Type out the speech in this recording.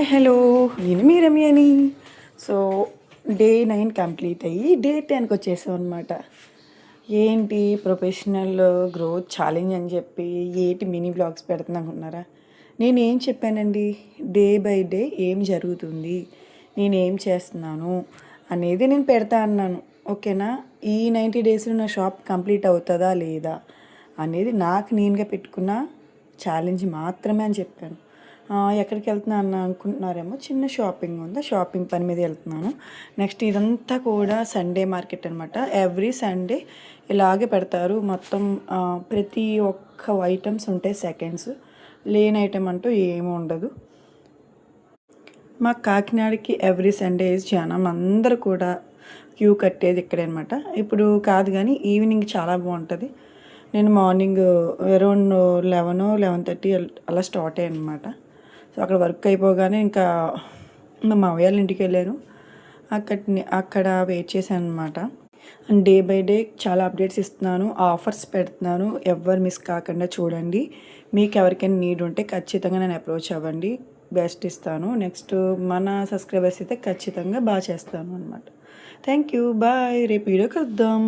Hi hello నేను మీ రమ్యని. So day 9 complete అయ్యి day 10కి వచ్చేసాం అనమాట. ఏంటి ప్రొఫెషనల్ గ్రోత్ ఛాలెంజ్ అని చెప్పి మినీ బ్లాగ్స్ పెడుతున్నా అనుకున్నారా? నేనేం చెప్పానండి, డే బై డే ఏం జరుగుతుంది, నేనేం చేస్తున్నాను అనేది నేను పెడతా అన్నాను. ఓకేనా? ఈ 90 డేస్లో నా షాప్ కంప్లీట్ అవుతుందా లేదా అనేది నాకు నేనుగా పెట్టుకున్న ఛాలెంజ్ మాత్రమే అని చెప్పాను. ఎక్కడికి వెళ్తున్నాను అనుకుంటున్నారేమో, చిన్న షాపింగ్ ఉంది, షాపింగ్ పని మీద వెళ్తున్నాను. నెక్స్ట్ ఇదంతా కూడా సండే మార్కెట్ అనమాట. ఎవ్రీ సండే ఇలాగే పెడతారు. మొత్తం ప్రతి ఒక్క ఐటమ్స్ ఉంటాయి, సెకండ్స్ లేని ఐటమ్ అంటూ ఏమి ఉండదు. మా కాకినాడకి ఎవ్రీ సండే జనం అందరూ కూడా క్యూ కట్టేది ఇక్కడే అనమాట. ఇప్పుడు కాదు కానీ ఈవినింగ్ చాలా బాగుంటుంది. నేను మార్నింగ్ అరౌండ్ 11-11:30 అలా స్టార్ట్ అయ్యాను అనమాట. సో అక్కడ వర్క్ అయిపోగానే ఇంకా మా మావయ్య వాళ్ళ ఇంటికి వెళ్ళాను. అక్కడ వెయిట్ చేశాను అనమాట. అండ్ డే బై డే చాలా అప్డేట్స్ ఇస్తున్నాను, ఆఫర్స్ పెడుతున్నాను. ఎవరు మిస్ కాకుండా చూడండి. మీకు ఎవరికైనా నీడ్ ఉంటే ఖచ్చితంగా నేను అప్రోచ్ అవ్వండి, బెస్ట్ ఇస్తాను. నెక్స్ట్ మన సబ్స్క్రైబర్స్ అయితే ఖచ్చితంగా బాగా చేస్తాను అనమాట. Thank you, bye. రేపు వీడియో కలుద్దాం.